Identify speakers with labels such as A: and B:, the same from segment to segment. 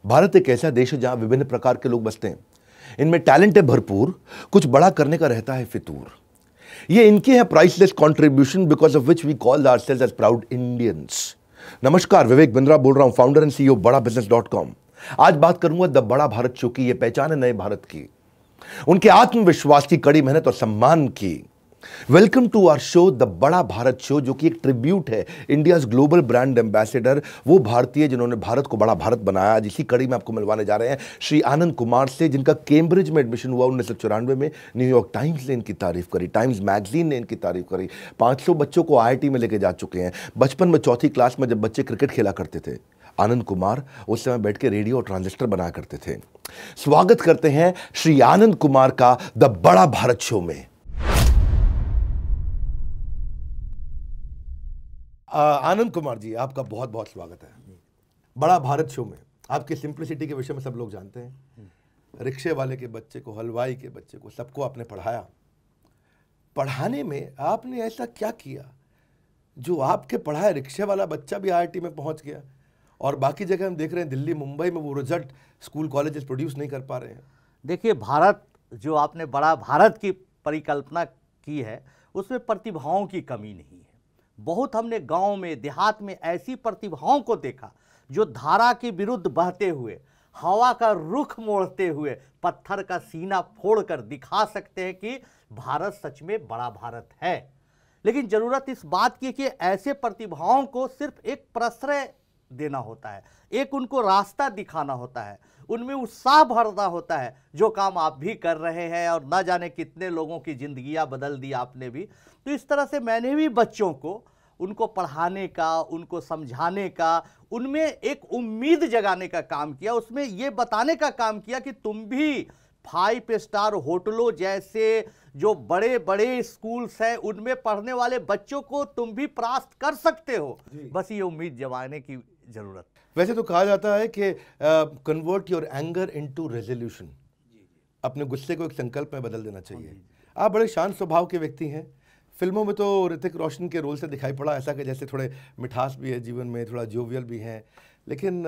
A: भारत एक ऐसा देश है जहां विभिन्न प्रकार के लोग बसते हैं। इनमें टैलेंट है भरपूर, कुछ बड़ा करने का रहता है फितूर। ये इनके हैं priceless contribution because of which we call ourselves as proud Indians. नमस्कार, विवेक बिंद्रा बोल रहा हूं, फाउंडर एंड सीईओ बड़ाबिजनेस.com। आज बात करूंगा द बड़ा भारत शो की। ये पहचान है नए भारत की, उनके आत्मविश्वास की, कड़ी मेहनत और सम्मान की। Welcome to our show the Bada Bharat show, जो कि एक ट्रिब्यूट है इंडियाज ग्लोबल ब्रांड एम्बेसडर, वो भारतीय जिन्होंने भारत को बड़ा भारत बनाया। आज इसी कड़ी में आपको मिलवाने जा रहे हैं श्री आनंद कुमार से, जिनका कैम्ब्रिज में एडमिशन हुआ 1994 में। न्यूयॉर्क टाइम्स ने इनकी तारीफ करी, टाइम्स मैगजीन ने इनकी तारीफ करी। 500 बच्चों को IIT में लेके जा चुके हैं। बचपन में चौथी क्लास में जब बच्चे क्रिकेट खेला करते थे, आनंद कुमार उस समय बैठ के रेडियो और ट्रांजिस्टर बनाया करते थे। स्वागत करते हैं श्री आनंद कुमार का द बड़ा भारत शो में। आनंद कुमार जी, आपका बहुत बहुत स्वागत है बड़ा भारत शो में। आपकी सिंप्लिसिटी के विषय में सब लोग जानते हैं। रिक्शे वाले के बच्चे को, हलवाई के बच्चे को, सबको आपने पढ़ाया। पढ़ाने में आपने ऐसा क्या किया जो आपके पढ़ाया रिक्शे वाला बच्चा भी IIT में पहुंच गया, और बाकी जगह हम देख रहे हैं दिल्ली मुंबई में वो रिजल्ट स्कूल कॉलेजेस प्रोड्यूस नहीं कर पा रहे हैं।
B: देखिए, भारत जो आपने बड़ा भारत की परिकल्पना की है, उसमें प्रतिभाओं की कमी नहीं है। बहुत हमने गांव में, देहात में ऐसी प्रतिभाओं को देखा जो धारा के विरुद्ध बहते हुए, हवा का रुख मोड़ते हुए, पत्थर का सीना फोड़कर दिखा सकते हैं कि भारत सच में बड़ा भारत है। लेकिन जरूरत इस बात की कि ऐसे प्रतिभाओं को सिर्फ एक प्रश्रय देना होता है, एक उनको रास्ता दिखाना होता है, उनमें उत्साह भरना होता है, जो काम आप भी कर रहे हैं और ना जाने कितने लोगों की जिंदगियां बदल दी आपने भी। तो इस तरह से मैंने भी बच्चों को, उनको पढ़ाने का, उनको समझाने का, उनमें एक उम्मीद जगाने का काम किया। उसमें ये बताने का काम किया कि तुम भी 5 स्टार होटलों जैसे जो बड़े बड़े स्कूल्स हैं, उनमें पढ़ने वाले बच्चों को तुम भी परास्त कर सकते हो। बस ये उम्मीद जगाने की जरूरत।
A: वैसे तो कहा जाता है कि convert your anger into resolution, अपने गुस्से को एक संकल्प में बदल देना चाहिए। आप बड़े शांत स्वभाव के व्यक्ति हैं। फिल्मों में तो ऋतिक रोशन के रोल से दिखाई पड़ा ऐसा कि जैसे थोड़े मिठास भी है जीवन में, थोड़ा जोवियल भी है। लेकिन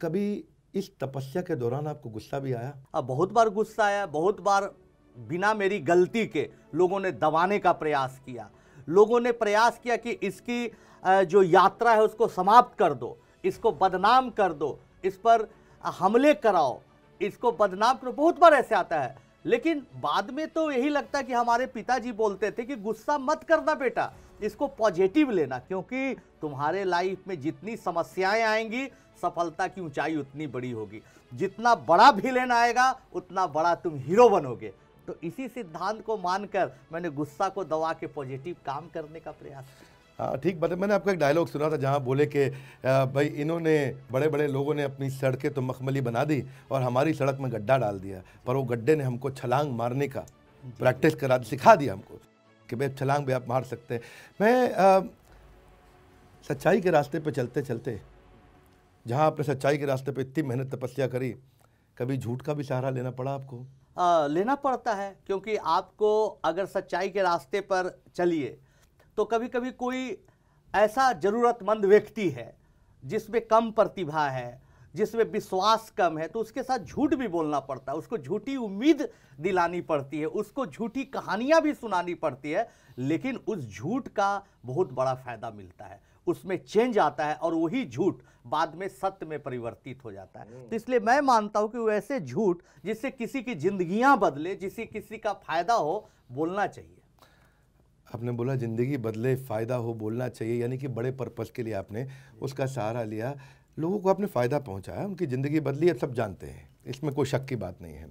A: कभी इस तपस्या के दौरान आपको गुस्सा भी आया?
B: बहुत बार गुस्सा आया, बहुत बार बिना मेरी गलती के लोगों ने दबाने का प्रयास किया। लोगों ने प्रयास किया कि इसकी जो यात्रा है उसको समाप्त कर दो, इसको बदनाम कर दो, इस पर हमले कराओ, इसको बदनाम करो। बहुत बार ऐसे आता है। लेकिन बाद में तो यही लगता है कि हमारे पिताजी बोलते थे कि गुस्सा मत करना बेटा, इसको पॉजिटिव लेना, क्योंकि तुम्हारे लाइफ में जितनी समस्याएं आएंगी, सफलता की ऊंचाई उतनी बड़ी होगी। जितना बड़ा विलेन आएगा उतना बड़ा तुम हीरो बनोगे। तो इसी सिद्धांत को मानकर मैंने गुस्सा को दबा के पॉजिटिव काम करने का प्रयास किया।
A: हाँ, ठीक बात है। मैंने आपका एक डायलॉग सुना था जहाँ बोले कि भाई इन्होंने, बड़े बड़े लोगों ने अपनी सड़कें तो मखमली बना दी और हमारी सड़क में गड्ढा डाल दिया, पर वो गड्ढे ने हमको छलांग मारने का प्रैक्टिस करा, सिखा दिया हमको कि भाई छलांग भी आप मार सकते हैं। मैं सच्चाई के रास्ते पे चलते चलते, जहाँ आपने सच्चाई के रास्ते पे इतनी मेहनत तपस्या करी, कभी झूठ का भी सहारा लेना पड़ा आपको?
B: लेना पड़ता है, क्योंकि आपको अगर सच्चाई के रास्ते पर चलिए तो कभी कभी कोई ऐसा जरूरतमंद व्यक्ति है जिसमें कम प्रतिभा है, जिसमें विश्वास कम है, तो उसके साथ झूठ भी बोलना पड़ता है, उसको झूठी उम्मीद दिलानी पड़ती है, उसको झूठी कहानियां भी सुनानी पड़ती है। लेकिन उस झूठ का बहुत बड़ा फायदा मिलता है, उसमें चेंज आता है और वही झूठ बाद में सत्य में परिवर्तित हो जाता है। तो इसलिए मैं मानता हूं कि वैसे झूठ जिससे किसी की जिंदगियां बदले, जिससे किसी का फायदा हो, बोलना चाहिए।
A: आपने बोला जिंदगी बदले, फ़ायदा हो, बोलना चाहिए, यानी कि बड़े पर्पस के लिए आपने उसका सहारा लिया, लोगों को आपने फ़ायदा पहुंचाया, उनकी ज़िंदगी बदली, अब सब जानते हैं, इसमें कोई शक की बात नहीं है।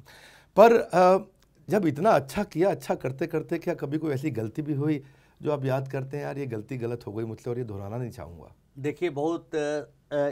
A: पर जब इतना अच्छा किया, अच्छा करते करते क्या कभी कोई ऐसी गलती भी हुई जो आप याद करते हैं, यार ये गलती गलत हो गई मुझसे और ये दोहराना नहीं चाहूँगा?
B: देखिए, बहुत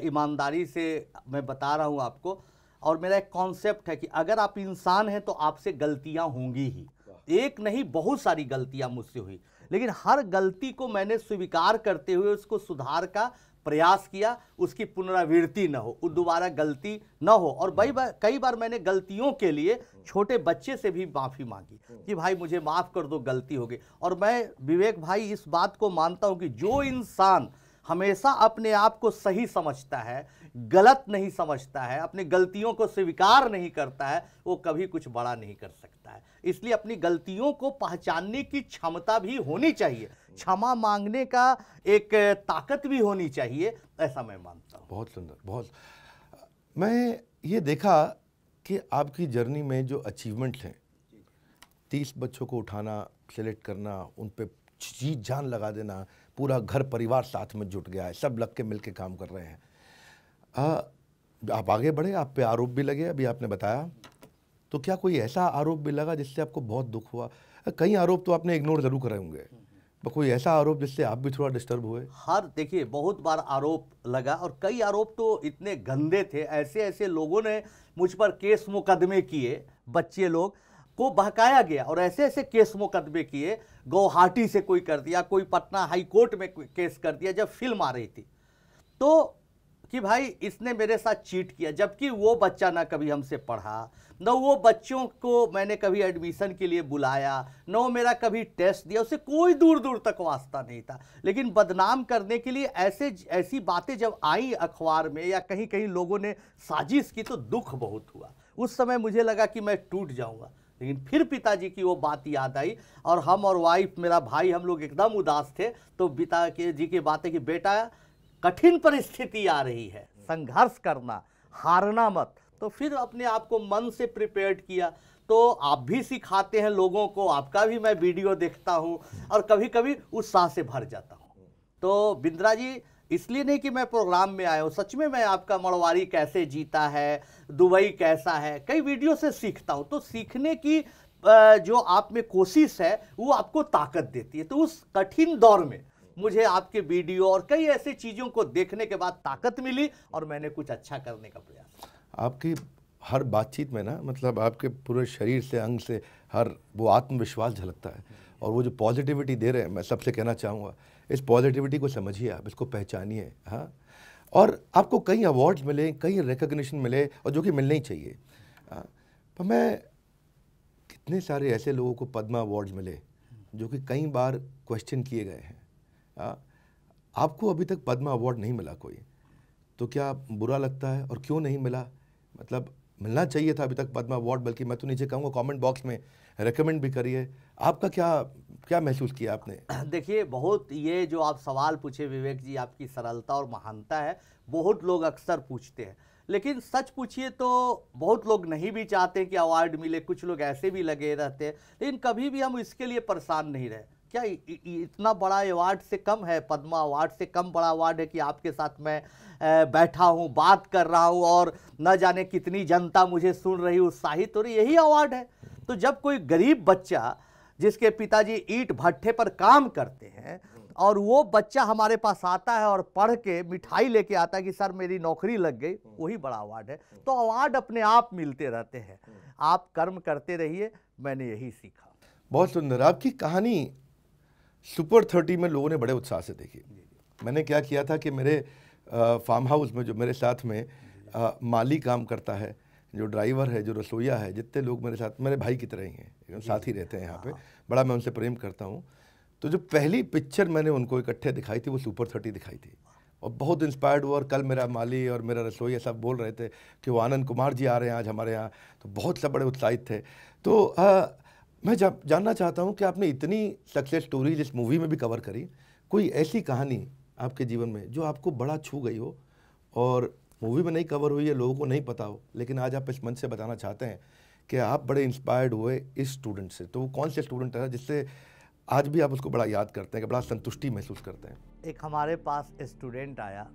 B: ईमानदारी से मैं बता रहा हूँ आपको, और मेरा एक कॉन्सेप्ट है कि अगर आप इंसान हैं तो आपसे गलतियाँ होंगी ही। एक नहीं, बहुत सारी गलतियाँ मुझसे हुई, लेकिन हर गलती को मैंने स्वीकार करते हुए उसको सुधार का प्रयास किया, उसकी पुनरावृत्ति न हो, दोबारा गलती न हो। और कई बार मैंने गलतियों के लिए छोटे बच्चे से भी माफ़ी मांगी कि भाई मुझे माफ़ कर दो, गलती हो गई। और मैं, विवेक भाई, इस बात को मानता हूं कि जो इंसान हमेशा अपने आप को सही समझता है, गलत नहीं समझता है, अपनी गलतियों को स्वीकार नहीं करता है, वो कभी कुछ बड़ा नहीं कर सकता है। इसलिए अपनी गलतियों को पहचानने की क्षमता भी होनी चाहिए, क्षमा मांगने का एक ताकत भी होनी चाहिए, ऐसा मैं मानता हूँ।
A: बहुत सुंदर, बहुत। मैं ये देखा कि आपकी जर्नी में जो अचीवमेंट्स हैं, 30 बच्चों को उठाना, सेलेक्ट करना, उन पे जी जान लगा देना, पूरा घर परिवार साथ में जुट गया है, सब लग के मिल के काम कर रहे हैं। आप आगे बढ़े, आप पे आरोप भी लगे, अभी आपने बताया, तो क्या कोई ऐसा आरोप भी लगा जिससे आपको बहुत दुख हुआ? कई आरोप तो आपने इग्नोर जरूर करे होंगे, पर कोई ऐसा आरोप जिससे आप भी थोड़ा डिस्टर्ब हुए?
B: देखिए बहुत बार आरोप लगा, और कई आरोप तो इतने गंदे थे, ऐसे ऐसे लोगों ने मुझ पर केस मुकदमे किए, बच्चे लोग को बहकाया गया, और ऐसे ऐसे केस मुकदमे किए, गुवाहाटी से कोई कर दिया, कोई पटना हाई कोर्ट में केस कर दिया जब फिल्म आ रही थी, तो कि भाई इसने मेरे साथ चीट किया, जबकि वो बच्चा ना कभी हमसे पढ़ा, न वो बच्चों को मैंने कभी एडमिशन के लिए बुलाया, न वो मेरा कभी टेस्ट दिया, उससे कोई दूर दूर तक वास्ता नहीं था। लेकिन बदनाम करने के लिए ऐसी बातें जब आई अखबार में या कहीं कहीं लोगों ने साजिश की, तो दुख बहुत हुआ। उस समय मुझे लगा कि मैं टूट जाऊंगा, लेकिन फिर पिताजी की वो बात याद आई, और हम और वाइफ, मेरा भाई, हम लोग एकदम उदास थे, तो पिताजी की बातें कि बेटा कठिन परिस्थिति आ रही है, संघर्ष करना, हारना मत। तो फिर अपने आप को मन से प्रिपेयर्ड किया। तो आप भी सिखाते हैं लोगों को, आपका भी मैं वीडियो देखता हूं, और कभी कभी उत्साह से भर जाता हूं। तो बिंद्रा जी, इसलिए नहीं कि मैं प्रोग्राम में आया हूं, सच में मैं आपका मड़वारी कैसे जीता है, दुबई कैसा है, कई वीडियो से सीखता हूं। तो सीखने की जो आप में कोशिश है, वो आपको ताकत देती है। तो उस कठिन दौर में मुझे आपके वीडियो और कई ऐसी चीज़ों को देखने के बाद ताकत मिली, और मैंने कुछ अच्छा करने का प्रयास किया।
A: आपकी हर बातचीत में ना, मतलब आपके पूरे शरीर से, अंग से, हर वो आत्मविश्वास झलकता है, और वो जो पॉजिटिविटी दे रहे हैं, मैं सबसे कहना चाहूँगा, इस पॉजिटिविटी को समझिए, आप इसको पहचानिए। हाँ, और आपको कई अवार्ड्स मिले, कई रिकग्निशन मिले, और जो कि मिलने ही चाहिए। पर मैं, कितने सारे ऐसे लोगों को पद्मा अवार्ड्स मिले जो कि कई बार क्वेश्चन किए गए हैं। आपको अभी तक पद्मा अवार्ड नहीं मिला कोई, तो क्या बुरा लगता है, और क्यों नहीं मिला? मतलब मिलना चाहिए था अभी तक पद्मा अवार्ड, बल्कि मैं तो नीचे कहूँगा कमेंट बॉक्स में रेकमेंड भी करिए। आपका क्या महसूस किया आपने?
B: देखिए, बहुत ये जो आप सवाल पूछे विवेक जी, आपकी सरलता और महानता है। बहुत लोग अक्सर पूछते हैं, लेकिन सच पूछिए तो बहुत लोग नहीं भी चाहते कि अवार्ड मिले, कुछ लोग ऐसे भी लगे रहते हैं, लेकिन कभी भी हम इसके लिए परेशान नहीं रहे। क्या इतना बड़ा अवार्ड से कम है, पद्मा अवार्ड से कम बड़ा अवार्ड है कि आपके साथ मैं बैठा हूँ, बात कर रहा हूँ, और न जाने कितनी जनता मुझे सुन रही, उत्साहित हो रही, यही अवार्ड है। तो जब कोई गरीब बच्चा, जिसके पिताजी ईंट भट्ठे पर काम करते हैं, और वो बच्चा हमारे पास आता है और पढ़ के मिठाई लेके आता है कि सर मेरी नौकरी लग गई, वही बड़ा अवार्ड है। तो अवार्ड अपने आप मिलते रहते हैं, आप कर्म करते रहिए, मैंने यही सीखा।
A: बहुत सुंदर। आपकी कहानी सुपर 30 में लोगों ने बड़े उत्साह से देखी। मैंने क्या किया था कि मेरे फार्म हाउस में जो मेरे साथ में माली काम करता है, जो ड्राइवर है, जो रसोईया है, जितने लोग मेरे साथ, मेरे भाई की तरह ही हैं, साथ ही रहते हैं यहाँ पे, बड़ा मैं उनसे प्रेम करता हूँ। तो जो पहली पिक्चर मैंने उनको इकट्ठे दिखाई थी, वो सुपर 30 दिखाई थी, और बहुत इंस्पायर्ड हुआ। और कल मेरा माली और मेरा रसोईया सब बोल रहे थे कि वो आनंद कुमार जी आ रहे हैं आज हमारे यहाँ, तो बहुत सब बड़े उत्साहित थे। तो मैं जानना चाहता हूँ कि आपने इतनी सक्सेस स्टोरीज इस मूवी में भी कवर करी, कोई ऐसी कहानी आपके जीवन में जो आपको बड़ा छू गई हो, और मूवी में नहीं कवर हुई है, लोगों को नहीं पता हो, लेकिन आज आप इस मंच से बताना चाहते हैं कि आप बड़े इंस्पायर्ड हुए इस स्टूडेंट से? तो वो कौन से स्टूडेंट है जिससे आज भी आप उसको बड़ा याद करते हैं, कि बड़ा संतुष्टि महसूस करते हैं?
B: एक हमारे पास स्टूडेंट आया,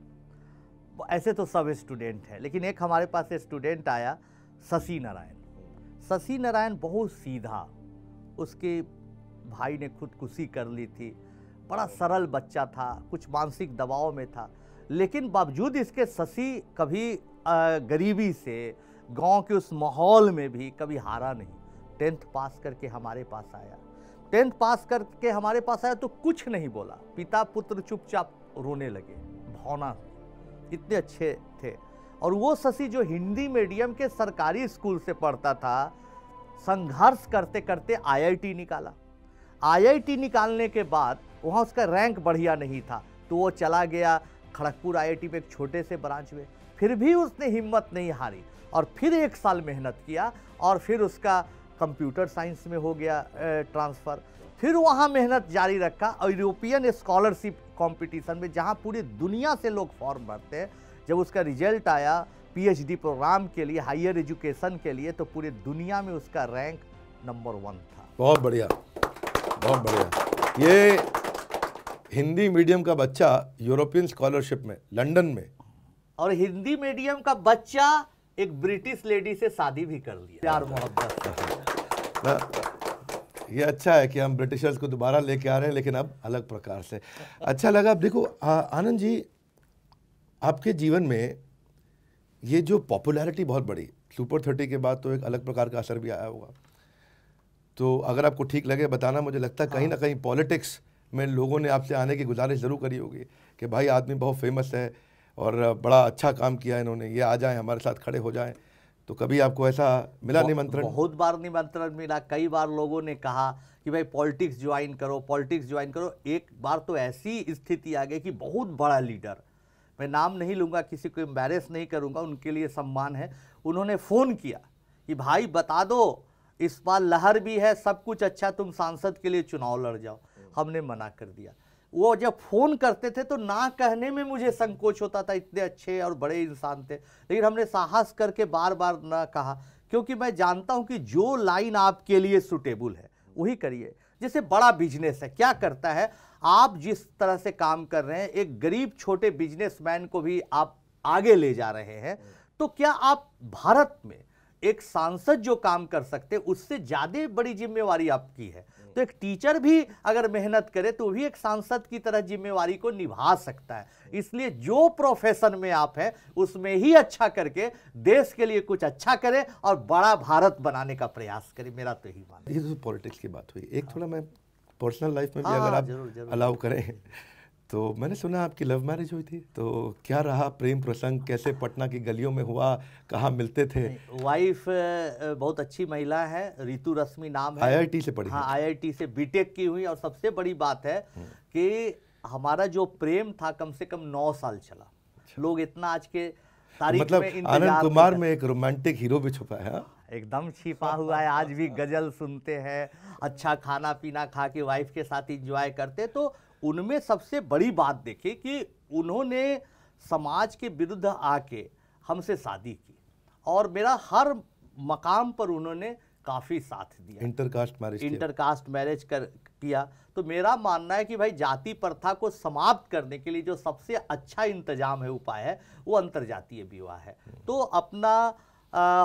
B: ऐसे तो सब स्टूडेंट हैं, लेकिन एक हमारे पास स्टूडेंट आया, शशि नारायण। शशि नारायण बहुत सीधा, उसके भाई ने खुदकुशी कर ली थी, बड़ा सरल बच्चा था, कुछ मानसिक दबाव में था, लेकिन बावजूद इसके शशि कभी गरीबी से, गांव के उस माहौल में भी कभी हारा नहीं। 10th पास करके हमारे पास आया, 10th पास करके हमारे पास आया तो कुछ नहीं बोला, पिता पुत्र चुपचाप रोने लगे, भावना, इतने अच्छे थे। और वो शशि जो हिंदी मीडियम के सरकारी स्कूल से पढ़ता था, संघर्ष करते करते IIT निकाला। IIT निकालने के बाद वहाँ उसका रैंक बढ़िया नहीं था, तो वो चला गया खड़गपुर आईआईटी में एक छोटे से ब्रांच में, फिर भी उसने हिम्मत नहीं हारी और फिर 1 साल मेहनत किया और फिर उसका कंप्यूटर साइंस में हो गया ट्रांसफ़र, फिर वहाँ मेहनत जारी रखा और यूरोपियन स्कॉलरशिप कंपटीशन में जहाँ पूरी दुनिया से लोग फॉर्म भरते हैं, जब उसका रिजल्ट आया पीएचडी प्रोग्राम के लिए, हायर एजुकेशन के लिए, तो पूरी दुनिया में उसका रैंक नंबर 1 था।
A: बहुत बढ़िया, बहुत बढ़िया। ये हिंदी मीडियम का बच्चा यूरोपियन स्कॉलरशिप में लंदन में, और
B: हिंदी मीडियम का बच्चा एक ब्रिटिश लेडी से शादी भी कर लिया, प्यार मोहब्बत।
A: ये अच्छा है कि हम ब्रिटिशर्स को दोबारा लेके आ रहे हैं, लेकिन अब अलग प्रकार से। अच्छा लगा। अब देखो आनंद जी, आपके जीवन में ये जो पॉपुलैरिटी बहुत बड़ी, सुपर 30 के बाद तो एक अलग प्रकार का असर भी आया होगा, तो अगर आपको ठीक लगे बताना। मुझे लगता है कहीं ना कहीं पॉलिटिक्स में लोगों ने आपसे आने की गुजारिश ज़रूर करी होगी कि भाई आदमी बहुत फेमस है और बड़ा अच्छा काम किया है इन्होंने, ये आ जाएं हमारे साथ खड़े हो जाएं। तो कभी आपको ऐसा मिला निमंत्रण?
B: बहुत बार निमंत्रण मिला, कई बार लोगों ने कहा कि भाई पॉलिटिक्स ज्वाइन करो, पॉलिटिक्स ज्वाइन करो। एक बार तो ऐसी स्थिति आ गई कि बहुत बड़ा लीडर, मैं नाम नहीं लूँगा, किसी को एम्बैरेस नहीं करूँगा, उनके लिए सम्मान है, उन्होंने फ़ोन किया कि भाई बता दो इस बार लहर भी है, सब कुछ अच्छा, तुम सांसद के लिए चुनाव लड़ जाओ। हमने मना कर दिया। वो जब फ़ोन करते थे तो ना कहने में मुझे संकोच होता था, इतने अच्छे और बड़े इंसान थे, लेकिन हमने साहस करके बार बार ना कहा, क्योंकि मैं जानता हूं कि जो लाइन आपके लिए सूटेबल है वही करिए। जैसे बड़ा बिजनेस है, क्या करता है, आप जिस तरह से काम कर रहे हैं, एक गरीब छोटे बिजनेसमैन को भी आप आगे ले जा रहे हैं, तो क्या आप भारत में एक सांसद जो काम कर सकते उससे ज़्यादा बड़ी जिम्मेवारी आपकी है। तो एक टीचर भी अगर मेहनत करे तो भी एक सांसद की तरह जिम्मेवारी को निभा सकता है। इसलिए जो प्रोफेशन में आप हैं उसमें ही अच्छा करके देश के लिए कुछ अच्छा करें और बड़ा भारत बनाने का प्रयास करें। मेरा तो यही मानना है।
A: ये तो पॉलिटिक्स की बात हुई, एक थोड़ा मैं पर्सनल लाइफ में भी अगर आप अलाउ करें, तो मैंने सुना आपकी लव मैरिज हुई थी, तो क्या रहा प्रेम प्रसंग, कैसे पटना की गलियों में हुआ, कहाँ मिलते थे?
B: वाइफ बहुत अच्छी महिला है, रितु रश्मि नाम है,
A: आईआईटी से पढ़ी?
B: हाँ, आईआईटी से बीटेक की हुई। और सबसे बड़ी बात है कि हमारा जो प्रेम था कम से कम 9 साल चला। लोग इतना आज के तारीख
A: मतलब
B: में
A: आनंद कुमार में एक रोमांटिक हीरो भी छुपा है।
B: एकदम छिपा हुआ है। आज भी गजल सुनते हैं, अच्छा खाना पीना खा के वाइफ के साथ इंजॉय करते। तो उनमें सबसे बड़ी बात देखिए कि उन्होंने समाज के विरुद्ध आके हमसे शादी की और मेरा हर मकाम पर उन्होंने काफ़ी साथ दिया। इंटरकास्ट मैरिज किया। तो मेरा मानना है कि भाई जाति प्रथा को समाप्त करने के लिए जो सबसे अच्छा इंतजाम है, उपाय है, वो अंतर्जातीय विवाह है। तो अपना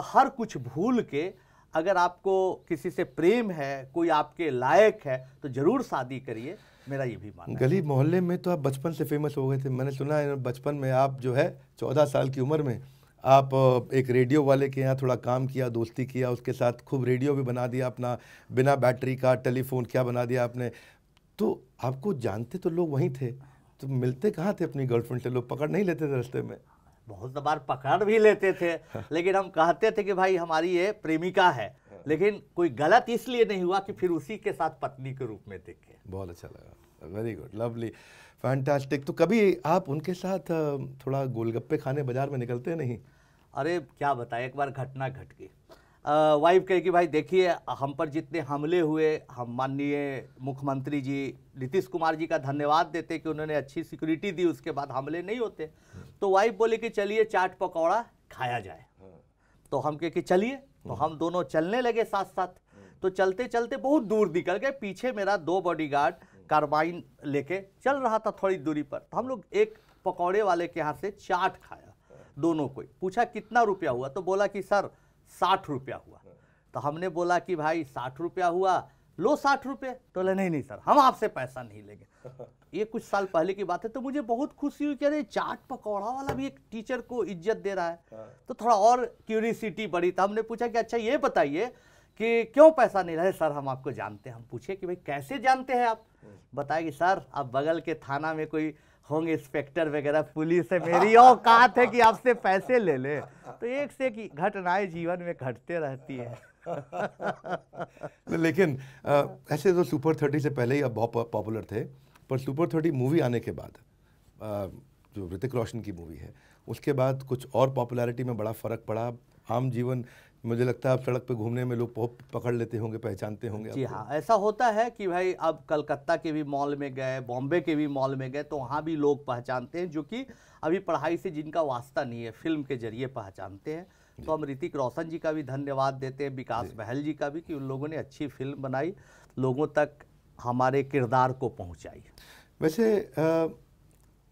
B: हर कुछ भूल के अगर आपको किसी से प्रेम है, कोई आपके लायक है, तो जरूर शादी करिए। मेरा ये भी मानना है।
A: गली मोहल्ले में तो आप बचपन से फेमस हो गए थे। मैंने सुना है बचपन में आप जो है 14 साल की उम्र में आप एक रेडियो वाले के यहाँ थोड़ा काम किया, दोस्ती किया, उसके साथ खूब रेडियो भी बना दिया अपना, बिना बैटरी का टेलीफोन क्या बना दिया आपने। तो आपको जानते तो लोग वहीं थे, तो मिलते कहाँ थे अपनी गर्लफ्रेंड से? लोग पकड़ नहीं लेते थे रास्ते में?
B: बहुत बार पकड़ भी लेते थे, लेकिन हम कहते थे कि भाई हमारी ये प्रेमिका है, लेकिन कोई गलत इसलिए नहीं हुआ कि फिर उसी के साथ पत्नी के रूप में देखे।
A: बहुत अच्छा लगा, वेरी गुड, लवली, फैंटास्टिक। तो कभी आप उनके साथ थोड़ा गोलगप्पे खाने बाजार में निकलते नहीं?
B: अरे क्या बताएं, एक बार घटना घट गई। वाइफ कहे कि भाई देखिए हम पर जितने हमले हुए, हम माननीय मुख्यमंत्री जी नीतीश कुमार जी का धन्यवाद देते कि उन्होंने अच्छी सिक्योरिटी दी, उसके बाद हमले नहीं होते। तो वाइफ बोले कि चलिए चाट पकौड़ा खाया जाए। तो हम कहे कि चलिए, तो हम दोनों चलने लगे साथ साथ। तो चलते चलते बहुत दूर निकल गए, पीछे मेरा 2 बॉडीगार्ड कार्बाइन लेके चल रहा था थोड़ी दूरी पर। तो हम लोग एक पकौड़े वाले के यहाँ से चाट खाया दोनों को। पूछा कितना रुपया हुआ, तो बोला कि सर 60 रुपया हुआ। तो हमने बोला कि भाई 60 रुपया हुआ, लो 60 रुपये। तो बोले नहीं नहीं सर, हम आपसे पैसा नहीं लेंगे। ये कुछ साल पहले की बात है। तो मुझे बहुत खुशी हुई कि अरे चाट पकौड़ा वाला भी एक टीचर को इज्जत दे रहा है। तो थोड़ा और क्यूरियोसिटी बढ़ी। तो हमने पूछा कि अच्छा ये बताइए कि क्यों पैसा नहीं रहे? सर हम आपको जानते हैं। हम पूछे कि भाई कैसे जानते हैं आप? बताया कि सर आप बगल के थाना में कोई होंगे इंस्पेक्टर वगैरह, पुलिस है, मेरी औकात है कि आपसे पैसे ले ले। तो एक से एक घटनाएं जीवन में घटते रहती है।
A: लेकिन ऐसे तो सुपर 30 से पहले ही आप बहुत पॉपुलर थे, पर सुपर 30 मूवी आने के बाद जो ऋतिक रोशन की मूवी है, उसके बाद कुछ और पॉपुलैरिटी में बड़ा फ़र्क पड़ा। आम जीवन, मुझे लगता है अब सड़क पे घूमने में लोग बहुत पकड़ लेते होंगे, पहचानते होंगे।
B: जी हाँ, ऐसा होता है कि भाई अब कलकत्ता के भी मॉल में गए, बॉम्बे के भी मॉल में गए तो वहाँ भी लोग पहचानते हैं, जो कि अभी पढ़ाई से जिनका वास्ता नहीं है, फिल्म के जरिए पहचानते हैं। तो हम ऋतिक रोशन जी का भी धन्यवाद देते हैं, विकास बहल जी का भी, कि उन लोगों ने अच्छी फिल्म बनाई, लोगों तक हमारे किरदार को पहुँचाई।
A: वैसे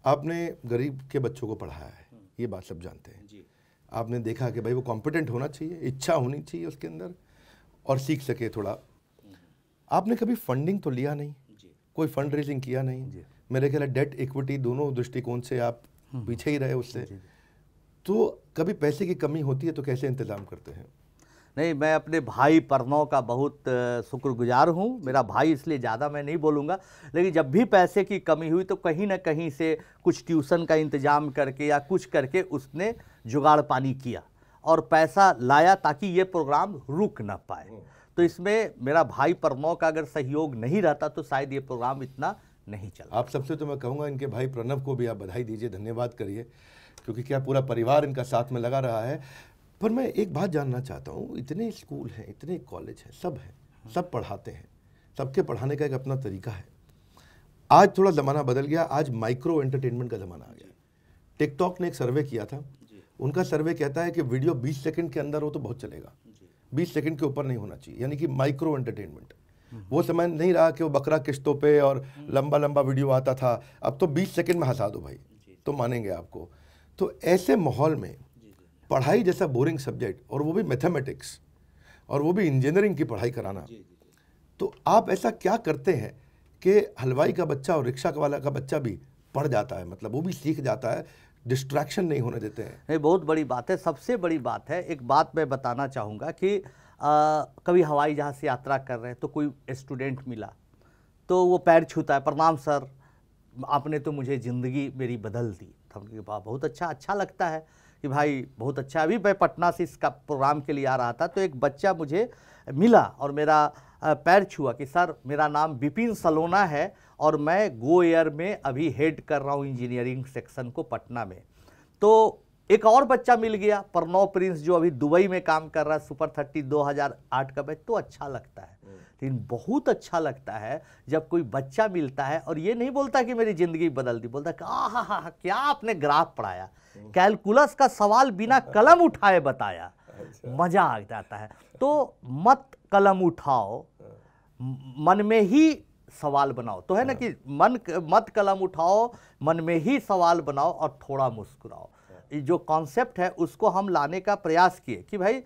A: आपने गरीब के बच्चों को पढ़ाया है, ये बात सब जानते हैं जी। आपने देखा कि भाई वो कॉम्पिटेंट होना चाहिए, इच्छा होनी चाहिए उसके अंदर और सीख सके थोड़ा। आपने कभी फंडिंग तो लिया नहीं जी, कोई फंड रेजिंग किया नहीं जी। मेरे ख्याल डेट इक्विटी दोनों दृष्टिकोण से आप पीछे ही रहे उससे जी। तो कभी पैसे की कमी होती है तो कैसे इंतजाम करते हैं?
B: नहीं, मैं अपने भाई प्रणव का बहुत शुक्रगुजार हूँ। मेरा भाई, इसलिए ज़्यादा मैं नहीं बोलूँगा, लेकिन जब भी पैसे की कमी हुई तो कहीं ना कहीं से कुछ ट्यूशन का इंतजाम करके या कुछ करके उसने जुगाड़ पानी किया और पैसा लाया ताकि ये प्रोग्राम रुक ना पाए। तो इसमें मेरा भाई प्रणव का अगर सहयोग नहीं रहता तो शायद ये प्रोग्राम इतना नहीं चला।
A: आप सबसे तो मैं कहूँगा इनके भाई प्रणव को भी आप बधाई दीजिए, धन्यवाद करिए, क्योंकि क्या पूरा परिवार इनका साथ में लगा रहा है। पर मैं एक बात जानना चाहता हूँ, इतने स्कूल हैं, इतने कॉलेज हैं, सब हैं, सब पढ़ाते हैं, सबके पढ़ाने का एक अपना तरीका है। आज थोड़ा ज़माना बदल गया, आज माइक्रो एंटरटेनमेंट का ज़माना आ गया। टिकटॉक ने एक सर्वे किया था, उनका सर्वे कहता है कि वीडियो 20 सेकंड के अंदर हो तो बहुत चलेगा, 20 सेकंड के ऊपर नहीं होना चाहिए, यानी कि माइक्रो एंटरटेनमेंट। वो समय नहीं रहा कि वो बकरा किस्तों पे और लंबा लंबा वीडियो आता था, अब तो 20 सेकंड में हंसा दो भाई तो मानेंगे आपको। तो ऐसे माहौल में पढ़ाई जैसा बोरिंग सब्जेक्ट, और वो भी मैथमेटिक्स, और वो भी इंजीनियरिंग की पढ़ाई कराना, तो आप ऐसा क्या करते हैं कि हलवाई का बच्चा और रिक्शा वाला का बच्चा भी पढ़ जाता है, मतलब वो भी सीख जाता है, डिस्ट्रैक्शन नहीं होने देते हैं?
B: ये बहुत बड़ी बात है, सबसे बड़ी बात है। एक बात मैं बताना चाहूँगा कि कभी हवाई जहाज़ से यात्रा कर रहे हैं तो कोई स्टूडेंट मिला तो वो पैर छूता है, प्रणाम सर, आपने तो मुझे ज़िंदगी मेरी बदल दी। हमने कहा बहुत अच्छा लगता है कि भाई बहुत अच्छा। अभी मैं पटना से इसका प्रोग्राम के लिए आ रहा था तो एक बच्चा मुझे मिला और मेरा पैर छुआ कि सर मेरा नाम विपिन सलोना है और मैं गो एयर में अभी हेड कर रहा हूँ इंजीनियरिंग सेक्शन को पटना में। तो एक और बच्चा मिल गया, प्रणव प्रिंस, जो अभी दुबई में काम कर रहा है, सुपर 30 2008 का बैच। तो अच्छा लगता है, लेकिन बहुत अच्छा लगता है जब कोई बच्चा मिलता है और ये नहीं बोलता कि मेरी ज़िंदगी बदल दी, बोलता है कि आहा क्या आपने ग्राफ पढ़ाया, कैलकुलस का सवाल बिना कलम उठाए बताया, मज़ा आ जाता है। तो मत कलम उठाओ, मन में ही सवाल बनाओ। तो है ना कि मत कलम उठाओ, मन में ही सवाल बनाओ और थोड़ा मुस्कुराओ। जो कॉन्सेप्ट है उसको हम लाने का प्रयास किए कि भाई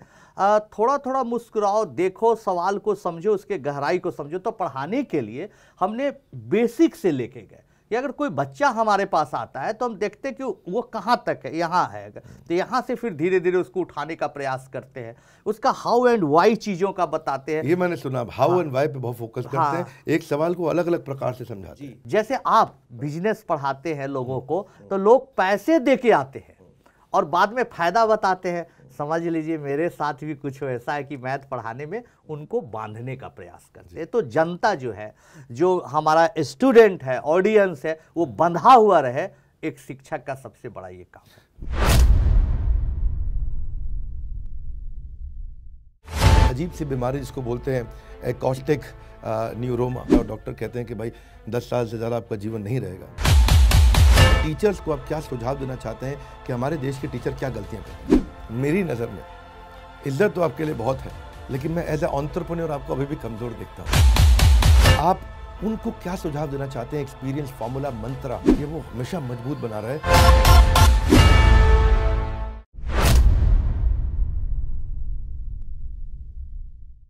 B: थोड़ा थोड़ा मुस्कुराओ, देखो, सवाल को समझो, उसके गहराई को समझो। तो पढ़ाने के लिए हमने बेसिक से लेके गए कि अगर कोई बच्चा हमारे पास आता है तो हम देखते कि वो कहाँ तक है, यहाँ है, तो यहाँ से फिर धीरे धीरे उसको उठाने का प्रयास करते हैं, उसका हाउ एंड वाई चीज़ों का बताते हैं।
A: ये मैंने सुना, हाउ एंड वाई पे बहुत फोकस करते हैं, एक सवाल को अलग अलग प्रकार से समझाते हैं।
B: जैसे आप बिजनेस पढ़ाते हैं लोगों को तो लोग पैसे दे के आते हैं और बाद में फ़ायदा बताते हैं। समझ लीजिए मेरे साथ भी कुछ ऐसा है कि मैथ पढ़ाने में उनको बांधने का प्रयास करते हैं। तो जनता जो है, जो हमारा स्टूडेंट है, ऑडियंस है, वो बंधा हुआ रहे, एक शिक्षक का सबसे बड़ा ये काम है।
A: अजीब सी बीमारी जिसको बोलते हैं एकॉस्टिक न्यूरोमा, और डॉक्टर कहते हैं कि भाई 10 साल से ज़्यादा आपका जीवन नहीं रहेगा। टीचर्स को आप क्या सुझाव देना चाहते हैं कि हमारे देश के टीचर क्या गलतियां करते हैं? मेरी नज़र में इज्जत तो आपके लिए बहुत है, लेकिन मैं एज ए एंटरप्रेन्योर आपको अभी भी कमज़ोर देखता हूँ। आप उनको क्या सुझाव देना चाहते हैं? एक्सपीरियंस, फॉर्मूला, मंत्रा, ये वो हमेशा मजबूत बना रहे।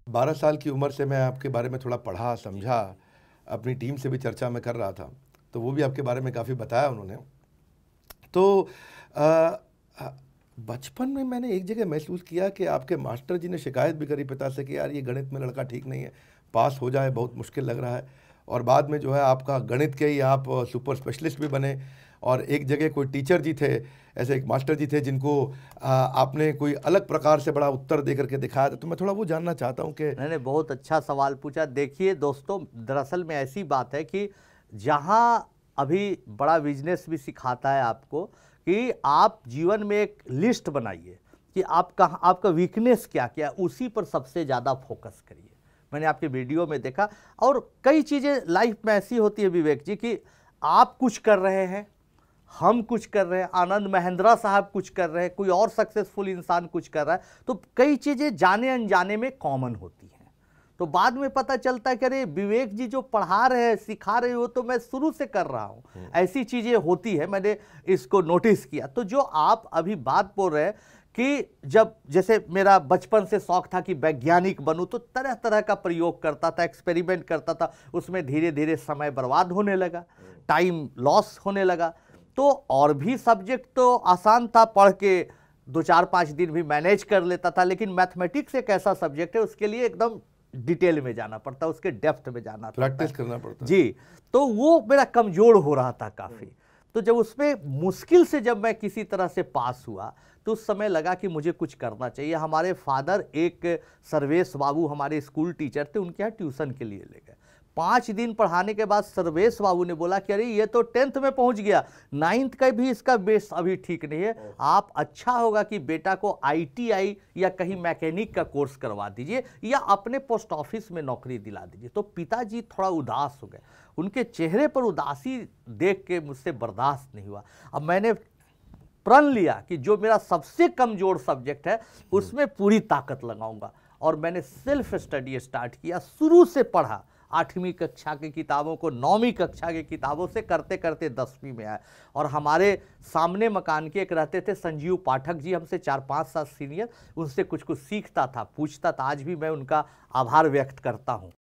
A: 12 साल की उम्र से मैं आपके बारे में थोड़ा पढ़ा, समझा, अपनी टीम से भी चर्चा में कर रहा था, तो वो भी आपके बारे में काफ़ी बताया उन्होंने। तो बचपन में मैंने एक जगह महसूस किया कि आपके मास्टर जी ने शिकायत भी करी पिता से कि यार ये गणित में लड़का ठीक नहीं है, पास हो जाए बहुत मुश्किल लग रहा है। और बाद में जो है आपका गणित के ही आप सुपर स्पेशलिस्ट भी बने। और एक जगह कोई टीचर जी थे, ऐसे एक मास्टर जी थे जिनको आपने कोई अलग प्रकार से बड़ा उत्तर दे करके दिखाया था। तो मैं थोड़ा वो जानना चाहता हूँ कि
B: मैंने बहुत अच्छा सवाल पूछा। देखिए दोस्तों, दरअसल में ऐसी बात है कि जहाँ अभी बड़ा बिजनेस भी सिखाता है आपको कि आप जीवन में एक लिस्ट बनाइए कि आपका वीकनेस क्या क्या, उसी पर सबसे ज़्यादा फोकस करिए। मैंने आपके वीडियो में देखा, और कई चीज़ें लाइफ में ऐसी होती है विवेक जी कि आप कुछ कर रहे हैं, हम कुछ कर रहे हैं, आनंद महिंद्रा साहब कुछ कर रहे हैं, कोई और सक्सेसफुल इंसान कुछ कर रहा है, तो कई चीज़ें जाने अनजाने में कॉमन होती हैं। तो बाद में पता चलता है कि अरे विवेक जी जो पढ़ा रहे हैं, सिखा रहे हो, तो मैं शुरू से कर रहा हूँ। ऐसी चीज़ें होती है, मैंने इसको नोटिस किया। तो जो आप अभी बात बोल रहे हैं कि जब जैसे मेरा बचपन से शौक था कि वैज्ञानिक बनूं, तो तरह तरह का प्रयोग करता था, एक्सपेरिमेंट करता था, उसमें धीरे धीरे समय बर्बाद होने लगा, टाइम लॉस होने लगा। तो और भी सब्जेक्ट तो आसान था, पढ़ के 2-4-5 दिन भी मैनेज कर लेता था, लेकिन मैथमेटिक्स एक ऐसा सब्जेक्ट है, उसके लिए एकदम डिटेल में जाना पड़ता, उसके डेप्थ में जाना पड़ता,
A: प्रैक्टिस करना पड़ता
B: जी। तो वो मेरा कमजोर हो रहा था काफ़ी। तो जब उसमें मुश्किल से जब मैं किसी तरह से पास हुआ, तो उस समय लगा कि मुझे कुछ करना चाहिए। हमारे फादर एक सर्वेश बाबू हमारे स्कूल टीचर थे, उनके यहाँ ट्यूशन के लिए ले गए। 5 दिन पढ़ाने के बाद सर्वेश बाबू ने बोला कि अरे ये तो 10th में पहुंच गया, 9th का भी इसका बेस अभी ठीक नहीं है, आप अच्छा होगा कि बेटा को ITI या कहीं मैकेनिक का कोर्स करवा दीजिए या अपने पोस्ट ऑफिस में नौकरी दिला दीजिए। तो पिताजी थोड़ा उदास हो गए, उनके चेहरे पर उदासी देख के मुझसे बर्दाश्त नहीं हुआ। अब मैंने प्रण लिया कि जो मेरा सबसे कमजोर सब्जेक्ट है उसमें पूरी ताकत लगाऊंगा, और मैंने सेल्फ स्टडी स्टार्ट किया। शुरू से पढ़ा, 8वीं कक्षा की किताबों को 9वीं कक्षा की किताबों से करते करते 10वीं में आया। और हमारे सामने मकान के एक रहते थे संजीव पाठक जी, हमसे 4-5 साल सीनियर, उनसे कुछ कुछ सीखता था, पूछता था। आज भी मैं उनका आभार व्यक्त करता हूँ।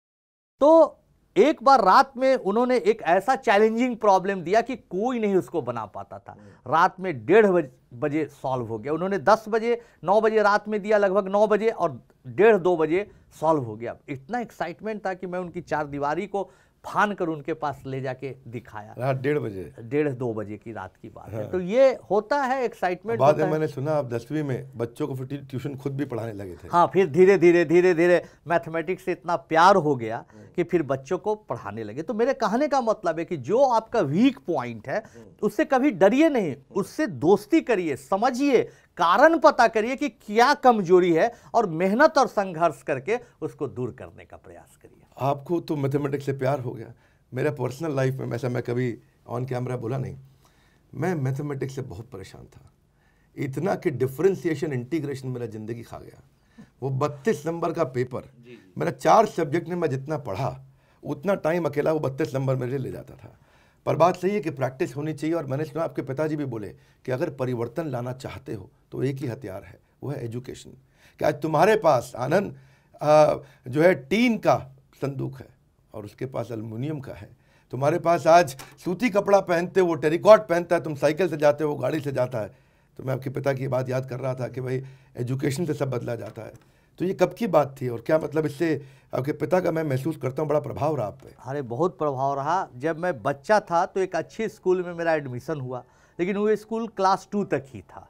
B: तो एक बार रात में उन्होंने एक ऐसा चैलेंजिंग प्रॉब्लम दिया कि कोई नहीं उसको बना पाता था। रात में 1:30 बजे सॉल्व हो गया। उन्होंने 10 बजे 9 बजे रात में दिया, लगभग 9 बजे, और 1:30-2 बजे सॉल्व हो गया। इतना एक्साइटमेंट था कि मैं उनकी चारदीवारी को फान कर उनके पास ले जाके दिखाया।
A: रात 1:30 बजे,
B: 1:30-2 बजे की रात की बात है। तो ये होता है, एक्साइटमेंट
A: बाद में मैंने सुना आप 10वीं में बच्चों को फिर ट्यूशन खुद भी पढ़ाने लगे थे।
B: हाँ, फिर धीरे धीरे मैथमेटिक्स से इतना प्यार हो गया कि फिर बच्चों को पढ़ाने लगे। तो मेरे कहने का मतलब है कि जो आपका वीक पॉइंट है उससे कभी डरिए नहीं, उससे दोस्ती करिए, समझिए, कारण पता करिए कि क्या कमजोरी है, और मेहनत और संघर्ष करके उसको दूर करने का प्रयास करिए।
A: आपको तो मैथमेटिक्स से प्यार हो गया। मेरा पर्सनल लाइफ में, वैसा मैं कभी ऑन कैमरा बोला नहीं, मैं मैथमेटिक्स से बहुत परेशान था, इतना कि डिफरेंशिएशन इंटीग्रेशन मेरा ज़िंदगी खा गया। वो 32 नंबर का पेपर, मेरा 4 सब्जेक्ट में मैं जितना पढ़ा उतना टाइम अकेला वो 32 नंबर मेरे लिए ले जाता था। पर बात सही है कि प्रैक्टिस होनी चाहिए, और मैंने सुना आपके पिताजी भी बोले कि अगर परिवर्तन लाना चाहते हो तो एक ही हथियार है, वो है एजुकेशन। कि आज तुम्हारे पास आनंद जो है टीन का संदूक है और उसके पास एल्युमिनियम का है। तुम्हारे पास आज सूती कपड़ा पहनते हो, वो टेरिकॉट पहनता है, तुम साइकिल से जाते हो, वो गाड़ी से जाता है। तो मैं आपके पिता की बात याद कर रहा था कि भाई एजुकेशन से सब बदला जाता है। तो ये कब की बात थी, और क्या मतलब इससे आपके पिता का मैं महसूस करता हूँ बड़ा प्रभाव रहा आप पे?
B: अरे बहुत प्रभाव रहा। जब मैं बच्चा था तो एक अच्छे स्कूल में मेरा एडमिशन हुआ, लेकिन वो स्कूल क्लास 2 तक ही था।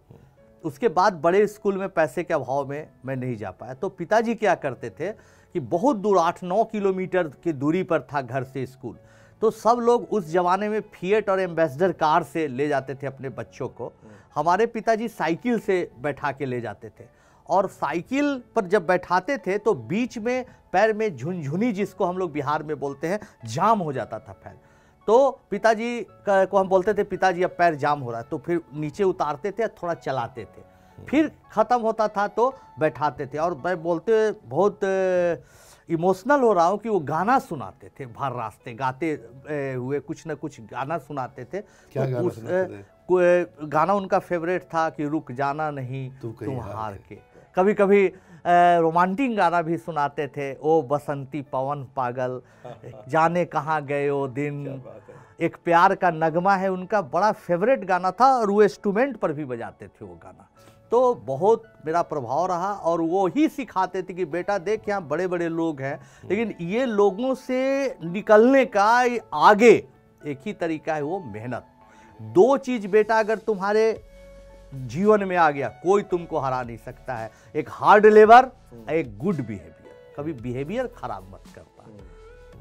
B: उसके बाद बड़े स्कूल में पैसे के अभाव में मैं नहीं जा पाया। तो पिताजी क्या करते थे कि बहुत दूर 8-9 किलोमीटर की दूरी पर था घर से स्कूल, तो सब लोग उस जमाने में फिएट और एम्बेसडर कार से ले जाते थे अपने बच्चों को। हमारे पिताजी साइकिल से बैठा के ले जाते थे, और साइकिल पर जब बैठाते थे तो बीच में पैर में झुनझुनी, जिसको हम लोग बिहार में बोलते हैं, जाम हो जाता था पैर। तो पिताजी को हम बोलते थे पिताजी अब पैर जाम हो रहा है, तो फिर नीचे उतारते थे, थोड़ा चलाते थे, फिर ख़त्म होता था तो बैठाते थे। और मैं बोलते बहुत इमोशनल हो रहा हूँ कि वो गाना सुनाते थे, भर रास्ते गाते हुए कुछ न कुछ गाना सुनाते थे।
A: क्या
B: तो
A: गाना
B: उस
A: सुनाते थे?
B: गाना उनका फेवरेट था कि रुक जाना नहीं
A: तुम
B: हार के। कभी कभी रोमांटिक गाना भी सुनाते थे, ओ बसंती पवन पागल, जाने कहाँ गए ओ दिन, एक प्यार का नगमा है उनका, बड़ा फेवरेट गाना था, और वो इंस्ट्रूमेंट पर भी बजाते थे वो गाना। तो बहुत मेरा प्रभाव रहा, और वो ही सिखाते थे कि बेटा देख यहाँ बड़े बड़े लोग हैं, लेकिन ये लोगों से निकलने का आगे एक ही तरीका है, वो मेहनत। 2 चीज़ बेटा अगर तुम्हारे जीवन में आ गया, कोई तुमको हरा नहीं सकता है, एक हार्ड लेबर, एक गुड बिहेवियर। कभी बिहेवियर खराब मत करता।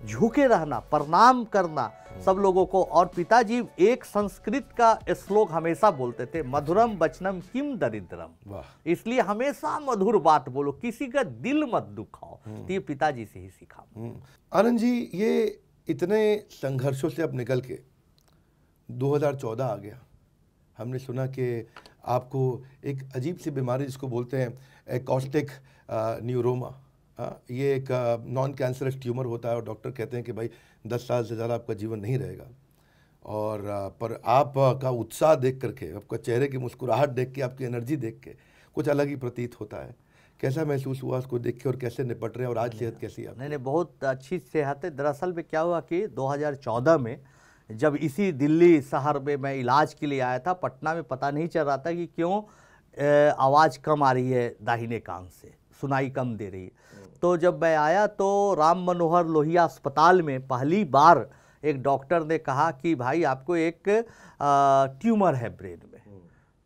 B: झुके रहना, प्रणाम करना सब लोगों को। और पिताजी एक संस्कृत का श्लोक हमेशा बोलते थे, मधुरम वचनम किम दरिद्रम, इसलिए हमेशा मधुर बात बोलो, किसी का दिल मत दुखाओ। तो ये पिताजी से ही सीखा।
A: आनंद जी, ये इतने संघर्षों से अब निकल के 2014 आ गया, हमने सुना कि आपको एक अजीब सी बीमारी जिसको बोलते हैं एकॉस्टिक न्यूरोमा, ये एक नॉन कैंसरस ट्यूमर होता है और डॉक्टर कहते हैं कि भाई 10 साल से ज़्यादा आपका जीवन नहीं रहेगा। और पर आपका उत्साह देख करके, आपका चेहरे की मुस्कुराहट देख के, आपकी एनर्जी देख के कुछ अलग ही प्रतीत होता है। कैसा महसूस हुआ उसको देख के और कैसे निपट रहे हैं, और आज सेहत कैसी है?
B: नहीं, बहुत अच्छी सेहत है। दरअसल में क्या हुआ कि 2014 में जब इसी दिल्ली शहर में मैं इलाज के लिए आया था, पटना में पता नहीं चल रहा था कि क्यों आवाज़ कम आ रही है दाहिने कान से, सुनाई कम दे रही है। तो जब मैं आया तो राम मनोहर लोहिया अस्पताल में पहली बार एक डॉक्टर ने कहा कि भाई आपको एक ट्यूमर है ब्रेन में।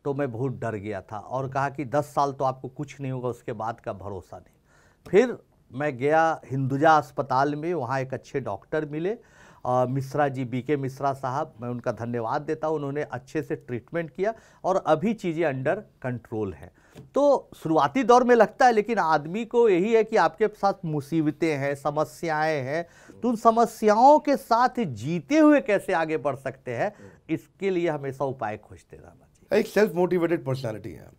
B: तो मैं बहुत डर गया था और कहा कि 10 साल तो आपको कुछ नहीं होगा, उसके बाद का भरोसा नहीं। फिर मैं गया हिंदुजा अस्पताल में, वहाँ एक अच्छे डॉक्टर मिले, मिश्रा जी, बीके मिश्रा साहब, मैं उनका धन्यवाद देता हूँ। उन्होंने अच्छे से ट्रीटमेंट किया और अभी चीज़ें अंडर कंट्रोल हैं। तो शुरुआती दौर में लगता है, लेकिन आदमी को यही है कि आपके साथ मुसीबतें हैं, समस्याएं हैं, तो उन समस्याओं के साथ जीते हुए कैसे आगे बढ़ सकते हैं, इसके लिए हमेशा उपाय खोजते रहना चाहिए।
A: एक सेल्फ मोटिवेटेड पर्सनैलिटी है।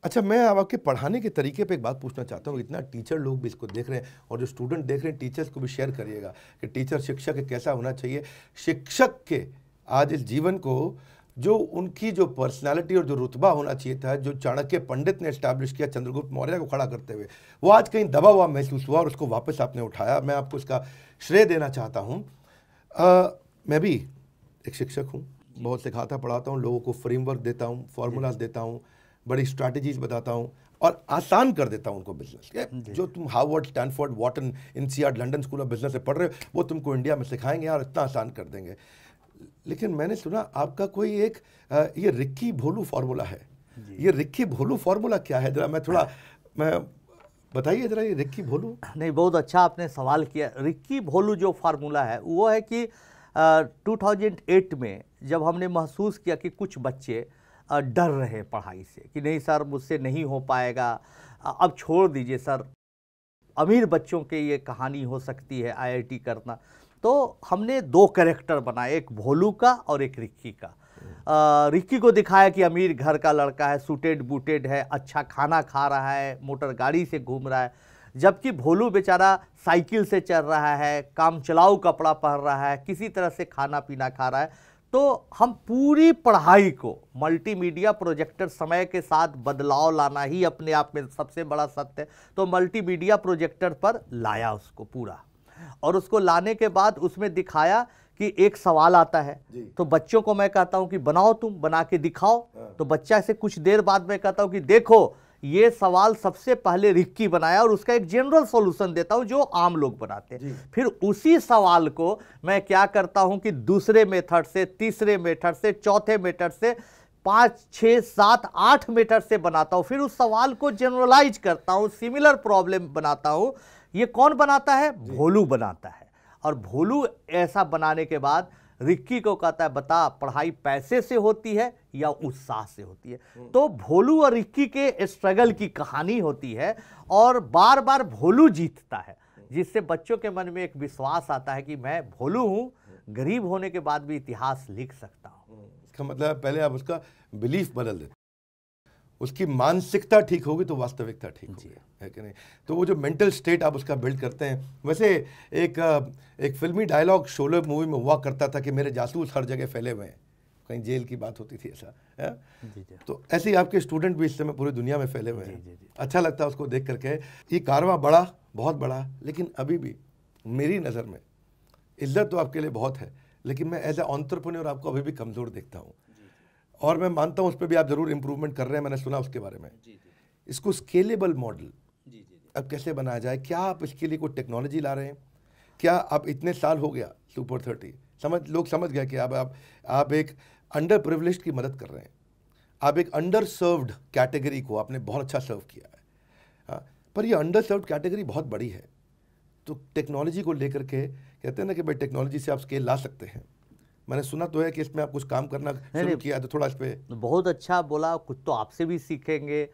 A: अच्छा, मैं अब आपके पढ़ाने के तरीके पे एक बात पूछना चाहता हूँ। इतना टीचर लोग भी इसको देख रहे हैं और जो स्टूडेंट देख रहे हैं, टीचर्स को भी शेयर करिएगा कि टीचर शिक्षक कैसा होना चाहिए। शिक्षक के आज इस जीवन को, जो उनकी जो पर्सनालिटी और जो रुतबा होना चाहिए था, जो चाणक्य पंडित ने एस्टैब्लिश किया चंद्रगुप्त मौर्य को खड़ा करते हुए, वो आज कहीं दबा हुआ महसूस हुआ और उसको वापस आपने उठाया। मैं आपको इसका श्रेय देना चाहता हूँ। मैं भी एक शिक्षक हूँ, बहुत सिखाता पढ़ाता हूँ, लोगों को फ्रेमवर्क देता हूँ, फार्मूलाज देता हूँ, बड़ी स्ट्रैटेजीज बताता हूँ और आसान कर देता हूँ उनको बिजनेस। जो तुम Harvard, Stanford, Wharton, INSEAD, London school of business से पढ़ रहे हो, वो तुमको इंडिया में सिखाएंगे और इतना आसान कर देंगे। लेकिन मैंने सुना आपका कोई एक ये रिक्की भोलू फार्मूला है। ये रिक्की भोलू फार्मूला क्या है? जरा मैं बताइए जरा, ये रिक्की भोलू।
B: नहीं, बहुत अच्छा आपने सवाल किया। रिक्की भोलू जो फार्मूला है वो है कि 2008 में जब हमने महसूस किया कि कुछ बच्चे डर रहे पढ़ाई से, कि नहीं सर मुझसे नहीं हो पाएगा, अब छोड़ दीजिए सर, अमीर बच्चों के ये कहानी हो सकती है IIT करना। तो हमने 2 कैरेक्टर बनाए, एक भोलू का और एक रिक्की का। रिक्की को दिखाया कि अमीर घर का लड़का है, सूटेड बूटेड है, अच्छा खाना खा रहा है, मोटर गाड़ी से घूम रहा है, जबकि भोलू बेचारा साइकिल से चल रहा है, काम चलाऊ कपड़ा पहन रहा है, किसी तरह से खाना पीना खा रहा है। तो हम पूरी पढ़ाई को मल्टीमीडिया प्रोजेक्टर, समय के साथ बदलाव लाना ही अपने आप में सबसे बड़ा सत्य है, तो मल्टीमीडिया प्रोजेक्टर पर लाया उसको पूरा, और उसको लाने के बाद उसमें दिखाया कि एक सवाल आता है तो बच्चों को मैं कहता हूं कि बनाओ, तुम बना के दिखाओ। तो बच्चा से कुछ देर बाद मैं कहता हूं कि देखो ये सवाल सबसे पहले रिक्की बनाया, और उसका एक जनरल सॉल्यूशन देता हूं जो आम लोग बनाते हैं। फिर उसी सवाल को मैं क्या करता हूं कि दूसरे मेथड से, तीसरे मेथड से, चौथे मेथड से, 5, 6, 7, 8 मेथड से बनाता हूं। फिर उस सवाल को जनरलाइज करता हूं, सिमिलर प्रॉब्लम बनाता हूं। ये कौन बनाता है? भोलू बनाता है। और भोलू ऐसा बनाने के बाद रिक्की को कहता है बता पढ़ाई पैसे से होती है या उत्साह से होती है। तो भोलू और रिक्की के स्ट्रगल की कहानी होती है और बार बार भोलू जीतता है, जिससे बच्चों के मन में एक विश्वास आता है कि मैं भोलू हूं, गरीब होने के बाद भी इतिहास लिख सकता हूं।
A: इसका मतलब पहले आप उसका बिलीफ बदल देते, उसकी मानसिकता ठीक होगी तो वास्तविकता ठीक होगी, है कि नहीं? तो वो जो मेंटल स्टेट आप उसका बिल्ड करते हैं। वैसे एक फिल्मी डायलॉग शोले मूवी में हुआ करता था कि मेरे जासूस हर जगह फैले हुए हैं, कहीं जेल की बात होती थी ऐसा है? तो ऐसे ही आपके स्टूडेंट भी इस समय पूरी दुनिया में फैले हुए हैं। अच्छा लगता है उसको देख करके। ये कारवां बड़ा, बहुत बड़ा, लेकिन अभी भी मेरी नज़र में इज्जत तो आपके लिए बहुत है, लेकिन मैं एज ए एंटरप्रेन्योर आपको अभी भी कमज़ोर देखता हूँ। और मैं मानता हूं उस पर भी आप जरूर इंप्रूवमेंट कर रहे हैं, मैंने सुना उसके बारे में। इसको स्केलेबल मॉडल अब कैसे बनाया जाए? क्या आप इसके लिए कोई टेक्नोलॉजी ला रहे हैं? क्या आप इतने साल हो गया सुपर 30, लोग समझ गए कि आप एक अंडर प्रिविलेज्ड की मदद कर रहे हैं, आप एक अंडर सर्व्ड कैटेगरी को आपने बहुत अच्छा सर्व किया है। हाँ, पर ये अंडर सर्व्ड कैटेगरी बहुत बड़ी है, तो टेक्नोलॉजी को लेकर के कहते हैं ना कि भाई टेक्नोलॉजी से आप स्केल ला सकते हैं। मैंने सुना तो है कि इसमें आप कुछ काम करना शुरू किया, तो थोड़ा इस पे।
B: बहुत अच्छा बोला, कुछ तो आपसे भी सीखेंगे,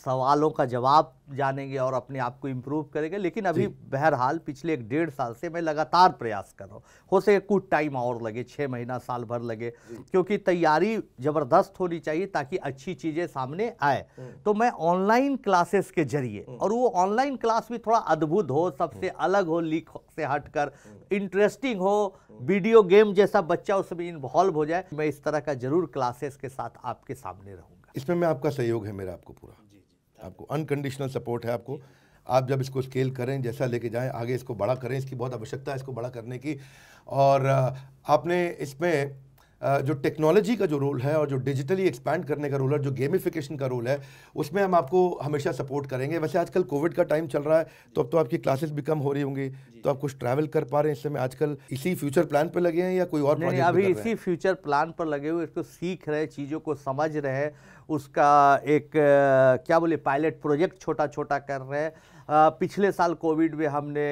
B: सवालों का जवाब जानेंगे और अपने आप को इम्प्रूव करेंगे। लेकिन अभी बहरहाल पिछले 1.5 साल से मैं लगातार प्रयास कर रहा हूँ। हो सके कुछ टाइम और लगे, 6 महीना साल भर लगे, क्योंकि तैयारी ज़बरदस्त होनी चाहिए ताकि अच्छी चीज़ें सामने आए। तो मैं ऑनलाइन क्लासेस के जरिए, और वो ऑनलाइन क्लास भी थोड़ा अद्भुत हो, सबसे अलग हो, लीक से हटकर इंटरेस्टिंग हो, वीडियो गेम जैसा बच्चा उसमें इन्वॉल्व हो जाए, मैं इस तरह का जरूर क्लासेस के साथ आपके सामने रहूँगा।
A: इसमें मैं आपका सहयोग है, मेरा आपको पूरा, आपको अनकंडीशनल सपोर्ट है आपको। आप जब इसको स्केल करें, जैसा लेके जाएं, आगे इसको बड़ा करें, इसकी बहुत आवश्यकता है इसको बड़ा करने की। और आपने इसमें जो टेक्नोलॉजी का जो रोल है और जो डिजिटली एक्सपैंड करने का रोल है, जो गेमिफिकेशन का रोल है, उसमें हम आपको हमेशा सपोर्ट करेंगे। वैसे आजकल कोविड का टाइम चल रहा है, तो अब तो आपकी क्लासेस भी कम हो रही होंगी, तो आप कुछ ट्रैवल कर पा रहे हैं इस समय आजकल? इसी फ्यूचर प्लान पे लगे हैं या कोई और
B: नहीं,
A: प्रोजेक्ट
B: अभी
A: भी कर रहे
B: इसी
A: हैं?
B: फ्यूचर प्लान पर लगे हुए, इसको सीख रहे, चीज़ों को समझ रहे, उसका एक क्या बोले पायलट प्रोजेक्ट छोटा छोटा कर रहे हैं। पिछले साल कोविड में हमने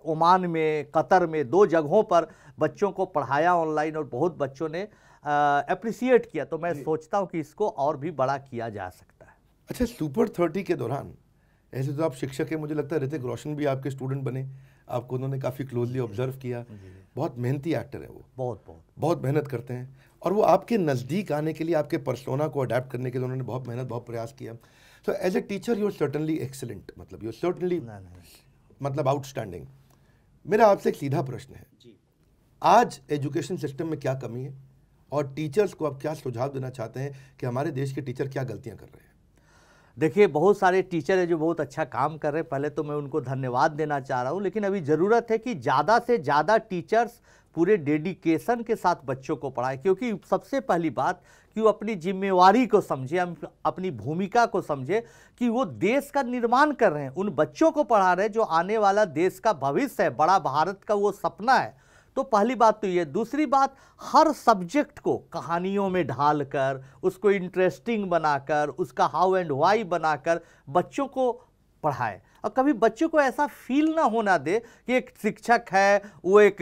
B: ओमान में, कतर में, 2 जगहों पर बच्चों को पढ़ाया ऑनलाइन, और बहुत बच्चों ने अप्रिसिएट किया। तो मैं सोचता हूँ कि इसको और भी बड़ा किया जा सकता है।
A: अच्छा, सुपर 30 के दौरान ऐसे तो आप शिक्षक हैं, मुझे लगता है ऋतिक रोशन भी आपके स्टूडेंट बने, आपको उन्होंने काफ़ी क्लोजली ऑब्जर्व किया। बहुत मेहनती एक्टर है वो, बहुत मेहनत करते हैं, और वो आपके नज़दीक आने के लिए, आपके पर्सोना को अडेप्ट करने के लिए उन्होंने बहुत मेहनत, बहुत प्रयास किया। तो as a teacher you are certainly excellent, मतलब यू आर सर्टनली मतलब आउटस्टैंडिंग। मेरा आपसे एक सीधा प्रश्न है, आज एजुकेशन सिस्टम में क्या कमी है, और टीचर्स को आप क्या सुझाव देना चाहते हैं कि हमारे देश के टीचर क्या गलतियां कर रहे हैं?
B: देखिए, बहुत सारे टीचर हैं जो बहुत अच्छा काम कर रहे हैं, पहले तो मैं उनको धन्यवाद देना चाह रहा हूँ। लेकिन अभी ज़रूरत है कि ज़्यादा से ज़्यादा टीचर्स पूरे डेडिकेशन के साथ बच्चों को पढ़ाएं, क्योंकि सबसे पहली बात कि वो अपनी जिम्मेवारी को समझे, अपनी भूमिका को समझे कि वो देश का निर्माण कर रहे हैं, उन बच्चों को पढ़ा रहे हैं जो आने वाला देश का भविष्य है, बड़ा भारत का वो सपना है। तो पहली बात तो ये। दूसरी बात, हर सब्जेक्ट को कहानियों में ढालकर, उसको इंटरेस्टिंग बनाकर, उसका हाउ एंड व्हाई बनाकर बच्चों को पढ़ाए, और कभी बच्चों को ऐसा फील ना होना दे कि एक शिक्षक है वो एक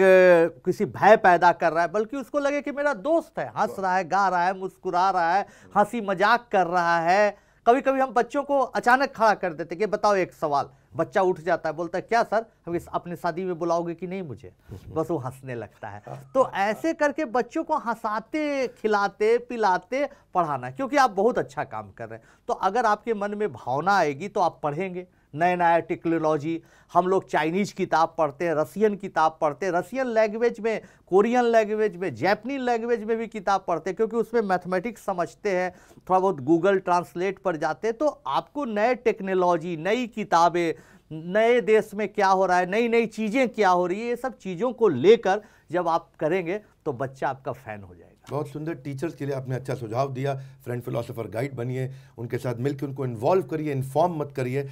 B: किसी भय पैदा कर रहा है, बल्कि उसको लगे कि मेरा दोस्त है, हंस रहा है, गा रहा है, मुस्कुरा रहा है, हंसी मजाक कर रहा है। कभी कभी हम बच्चों को अचानक खड़ा कर देते कि बताओ एक सवाल, बच्चा उठ जाता है, बोलता है क्या सर, हम अपने शादी में बुलाओगे कि नहीं मुझे, बस वो हंसने लगता है। तो ऐसे करके बच्चों को हंसाते, खिलाते, पिलाते पढ़ाना, क्योंकि आप बहुत अच्छा काम कर रहे हैं। तो अगर आपके मन में भावना आएगी तो आप पढ़ेंगे नए नया टेक्नोलॉजी। हम लोग चाइनीज किताब पढ़ते हैं, रसियन किताब पढ़ते हैं, रसियन लैंग्वेज में, कोरियन लैंग्वेज में, जैपनीज लैंग्वेज में भी किताब पढ़ते हैं, क्योंकि उसमें मैथमेटिक्स समझते हैं, थोड़ा बहुत गूगल ट्रांसलेट पर जाते हैं। तो आपको नए टेक्नोलॉजी, नई किताबें, नए देश में क्या हो रहा है, नई नई चीज़ें क्या हो रही है, ये सब चीज़ों को लेकर जब आप करेंगे तो बच्चा आपका फैन हो जाएगा।
A: बहुत सुंदर। टीचर्स के लिए आपने अच्छा सुझाव दिया। फ्रेंड फिलोसोफर गाइड बनिए, उनके साथ मिलकर उनको इन्वॉल्व करिए, इन्फॉर्म मत करिए।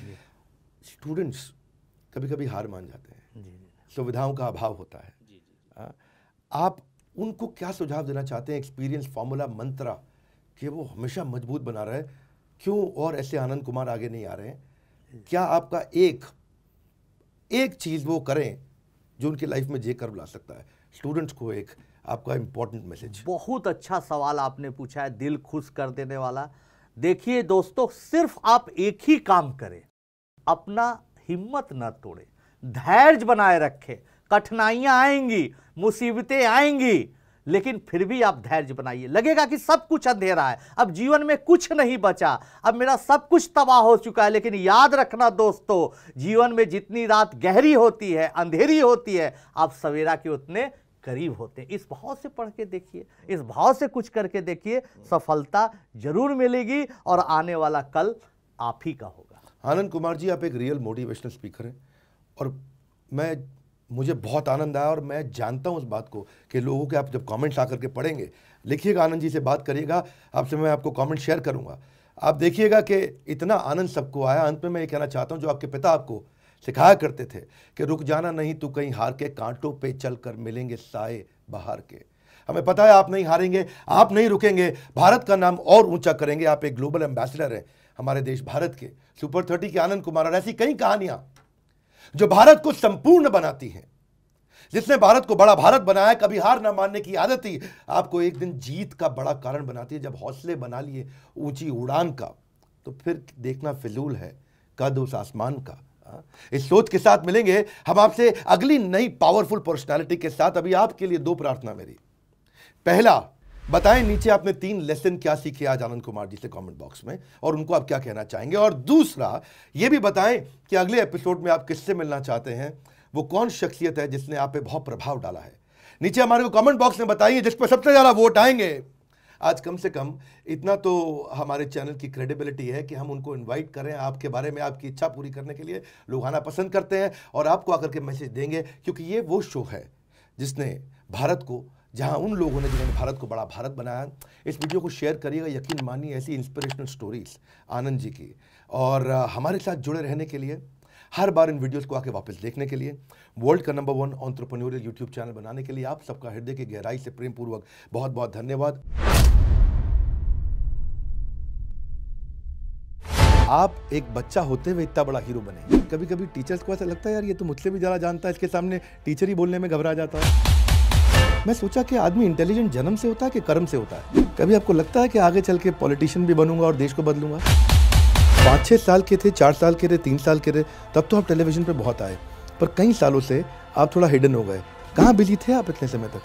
A: स्टूडेंट्स कभी कभी हार मान जाते हैं, सुविधाओं का अभाव होता है। आप उनको क्या सुझाव देना चाहते हैं, एक्सपीरियंस फॉर्मूला मंत्रा कि वो हमेशा मजबूत बना रहे? क्यों और ऐसे आनंद कुमार आगे नहीं आ रहे हैं? क्या आपका एक चीज वो करें जो उनकी लाइफ में जे कर्व ला सकता है? स्टूडेंट्स को एक आपका इंपॉर्टेंट मैसेज।
B: बहुत अच्छा सवाल आपने पूछा है, दिल खुश कर देने वाला। देखिए दोस्तों, सिर्फ आप एक ही काम करें, अपना हिम्मत न तोड़े, धैर्य बनाए रखें। कठिनाइयां आएंगी, मुसीबतें आएंगी, लेकिन फिर भी आप धैर्य बनाइए। लगेगा कि सब कुछ अंधेरा है, अब जीवन में कुछ नहीं बचा, अब मेरा सब कुछ तबाह हो चुका है, लेकिन याद रखना दोस्तों, जीवन में जितनी रात गहरी होती है, अंधेरी होती है, आप सवेरा के उतने करीब होते हैं। इस भाव से पढ़ के देखिए, इस भाव से कुछ करके देखिए, सफलता जरूर मिलेगी और आने वाला कल आप ही का होगा।
A: आनंद कुमार जी, आप एक रियल मोटिवेशनल स्पीकर हैं, और मुझे बहुत आनंद आया, और मैं जानता हूं उस बात को कि लोगों के आप जब कमेंट्स आकर के पढ़ेंगे, लिखिएगा, आनंद जी से बात करिएगा, आपसे मैं आपको कमेंट शेयर करूंगा, आप देखिएगा कि इतना आनंद सबको आया। अंत में मैं ये कहना चाहता हूं, जो आपके पिता आपको सिखाया करते थे कि रुक जाना नहीं तू कहीं हार के, कांटों पे चल कर मिलेंगे साए बहार के। हमें पता है आप नहीं हारेंगे, आप नहीं रुकेंगे, भारत का नाम और ऊंचा करेंगे। आप एक ग्लोबल एम्बेसडर हैं हमारे देश भारत के, सुपर 30 के आनंद कुमार। और ऐसी कई कहानियां जो भारत को संपूर्ण बनाती हैं, जिसने भारत को बड़ा भारत बनाया, कभी हार ना मानने की आदत ही आपको एक दिन जीत का बड़ा कारण बनाती है। जब हौसले बना लिए ऊंची उड़ान का, तो फिर देखना फिजूल है कद उस आसमान का। इस सोच के साथ मिलेंगे हम आपसे अगली नई पावरफुल पर्सनालिटी के साथ। अभी आपके लिए 2 प्रार्थना मेरी। पहला, बताएं नीचे आपने 3 लेसन क्या सीखे आज आनंद कुमार जी से कमेंट बॉक्स में, और उनको आप क्या कहना चाहेंगे। और दूसरा, यह भी बताएं कि अगले एपिसोड में आप किससे मिलना चाहते हैं, वो कौन शख्सियत है जिसने आप पे बहुत प्रभाव डाला है। नीचे हमारे को कमेंट बॉक्स में बताइए, जिस पर सबसे ज्यादा वोट आएंगे। आज कम से कम इतना तो हमारे चैनल की क्रेडिबिलिटी है कि हम उनको इनवाइट करें, आपके बारे में आपकी इच्छा पूरी करने के लिए लोग आना पसंद करते हैं और आपको आकर के मैसेज देंगे, क्योंकि ये वो शो है जिसने भारत को, जहां उन लोगों ने जिन्होंने भारत को बड़ा भारत बनाया। इस वीडियो को शेयर करिएगा, यकीन मानिए ऐसी इंस्पिरेशनल स्टोरीज आनंद जी की, और हमारे साथ जुड़े रहने के लिए, हर बार इन वीडियोस को आके वापस देखने के लिए, वर्ल्ड का नंबर 1 एंटरप्रेन्योरियल यूट्यूब चैनल बनाने के लिए आप सबका हृदय की गहराई से प्रेम पूर्वक बहुत बहुत धन्यवाद। आप एक बच्चा होते हुए इतना बड़ा हीरो बने। कभी कभी टीचर्स को ऐसा लगता है यार ये तो मुझसे भी ज़्यादा जानता है, इसके सामने टीचर ही बोलने में घबरा जाता है। मैं सोचा कि आदमी इंटेलिजेंट जन्म से होता है कि कर्म से होता है। कभी आपको लगता है कि आगे चल के पॉलिटिशियन भी बनूंगा और देश को बदलूंगा? 5-6 साल के थे, 4 साल के थे, 3 साल के थे, तब तो आप टेलीविजन पे बहुत आए, पर कई सालों से आप थोड़ा हिडन हो गए। कहाँ बिजी थे आप इतने समय तक?